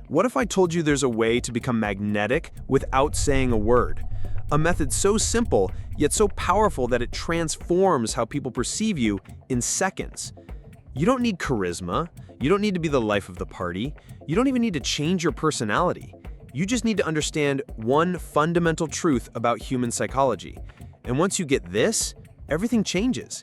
What if I told you there's a way to become magnetic without saying a word? A method so simple, yet so powerful that it transforms how people perceive you in seconds. You don't need charisma. You don't need to be the life of the party. You don't even need to change your personality. You just need to understand one fundamental truth about human psychology. And once you get this, everything changes.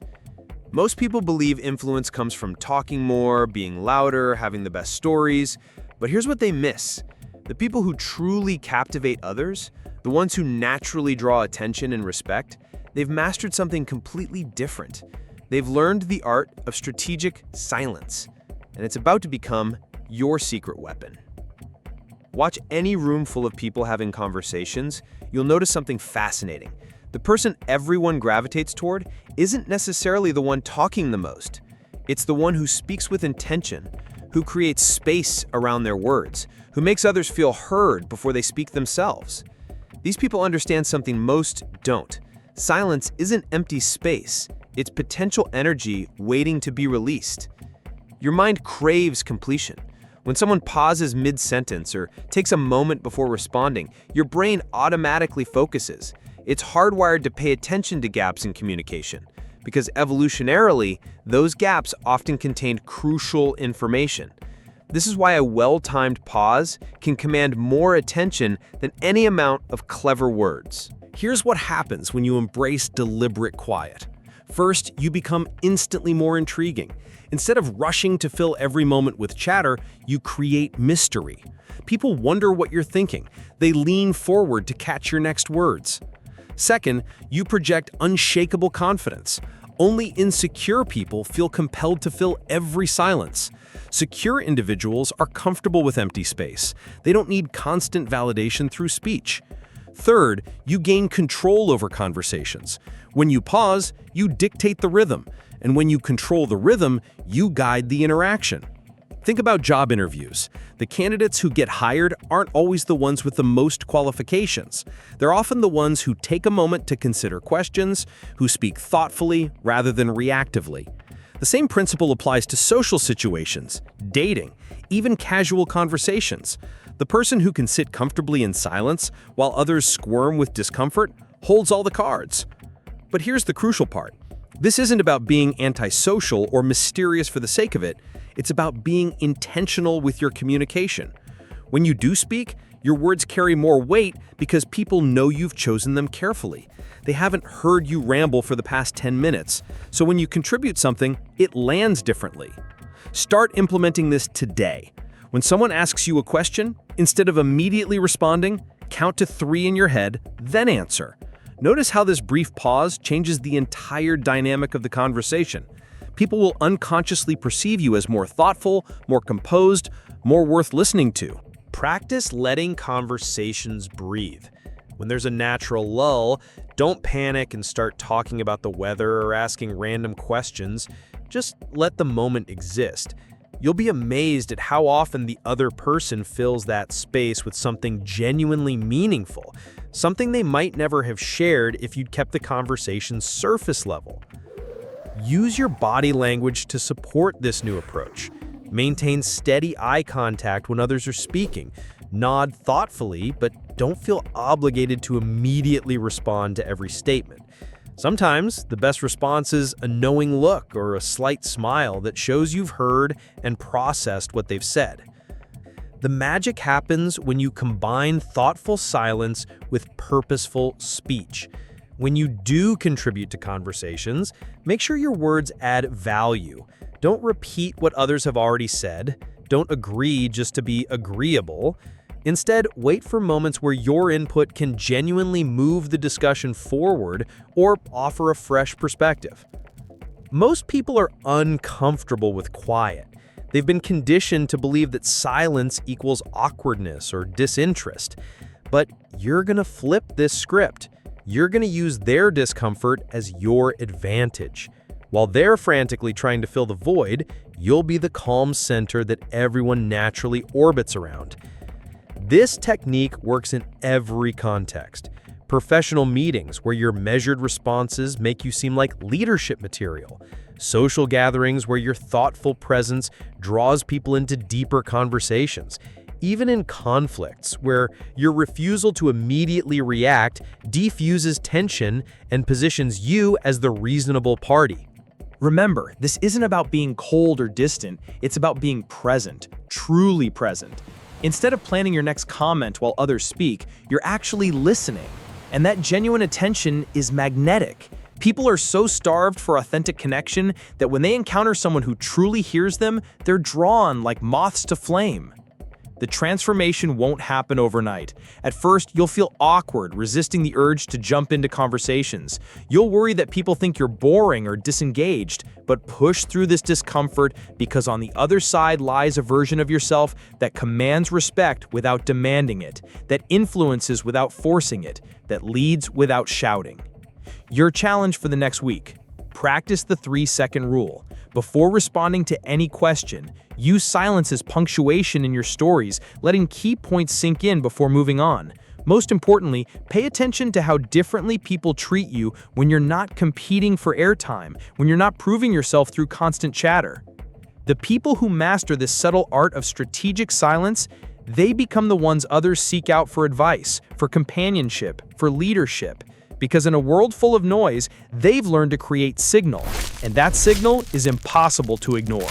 Most people believe influence comes from talking more, being louder, having the best stories. But here's what they miss. The people who truly captivate others, the ones who naturally draw attention and respect, they've mastered something completely different. They've learned the art of strategic silence, and it's about to become your secret weapon. Watch any room full of people having conversations, you'll notice something fascinating. The person everyone gravitates toward isn't necessarily the one talking the most. It's the one who speaks with intention, who creates space around their words, who makes others feel heard before they speak themselves. These people understand something most don't. Silence isn't empty space. It's potential energy waiting to be released. Your mind craves completion. When someone pauses mid-sentence or takes a moment before responding, your brain automatically focuses. It's hardwired to pay attention to gaps in communication, because evolutionarily, those gaps often contained crucial information. This is why a well-timed pause can command more attention than any amount of clever words. Here's what happens when you embrace deliberate quiet. First, you become instantly more intriguing. Instead of rushing to fill every moment with chatter, you create mystery. People wonder what you're thinking. They lean forward to catch your next words. Second, you project unshakable confidence. Only insecure people feel compelled to fill every silence. Secure individuals are comfortable with empty space. They don't need constant validation through speech. Third, you gain control over conversations. When you pause, you dictate the rhythm. And when you control the rhythm, you guide the interaction. Think about job interviews. The candidates who get hired aren't always the ones with the most qualifications. They're often the ones who take a moment to consider questions, who speak thoughtfully rather than reactively. The same principle applies to social situations, dating, even casual conversations. The person who can sit comfortably in silence while others squirm with discomfort holds all the cards. But here's the crucial part. This isn't about being antisocial or mysterious for the sake of it. It's about being intentional with your communication. When you do speak, your words carry more weight because people know you've chosen them carefully. They haven't heard you ramble for the past 10 minutes, so when you contribute something, it lands differently. Start implementing this today. When someone asks you a question, instead of immediately responding, count to 3 in your head, then answer. Notice how this brief pause changes the entire dynamic of the conversation. People will unconsciously perceive you as more thoughtful, more composed, more worth listening to. Practice letting conversations breathe. When there's a natural lull, don't panic and start talking about the weather or asking random questions. Just let the moment exist. You'll be amazed at how often the other person fills that space with something genuinely meaningful, something they might never have shared if you'd kept the conversation surface level. Use your body language to support this new approach. Maintain steady eye contact when others are speaking. Nod thoughtfully, but don't feel obligated to immediately respond to every statement. Sometimes, the best response is a knowing look or a slight smile that shows you've heard and processed what they've said. The magic happens when you combine thoughtful silence with purposeful speech. When you do contribute to conversations, make sure your words add value. Don't repeat what others have already said. Don't agree just to be agreeable. Instead, wait for moments where your input can genuinely move the discussion forward or offer a fresh perspective. Most people are uncomfortable with quiet. They've been conditioned to believe that silence equals awkwardness or disinterest. But you're going to flip this script. You're going to use their discomfort as your advantage. While they're frantically trying to fill the void, you'll be the calm center that everyone naturally orbits around. This technique works in every context. Professional meetings where your measured responses make you seem like leadership material. Social gatherings where your thoughtful presence draws people into deeper conversations. even in conflicts, where your refusal to immediately react defuses tension and positions you as the reasonable party. Remember, this isn't about being cold or distant, it's about being present, truly present. Instead of planning your next comment while others speak, you're actually listening. And that genuine attention is magnetic. People are so starved for authentic connection that when they encounter someone who truly hears them, they're drawn like moths to flame. The transformation won't happen overnight. At first, you'll feel awkward, resisting the urge to jump into conversations. You'll worry that people think you're boring or disengaged, but push through this discomfort because on the other side lies a version of yourself that commands respect without demanding it, that influences without forcing it, that leads without shouting. Your challenge for the next week: practice the 3-second rule. Before responding to any question, use silence as punctuation in your stories, letting key points sink in before moving on. Most importantly, pay attention to how differently people treat you when you're not competing for airtime, when you're not proving yourself through constant chatter. The people who master this subtle art of strategic silence, they become the ones others seek out for advice, for companionship, for leadership. Because in a world full of noise, they've learned to create signal, and that signal is impossible to ignore.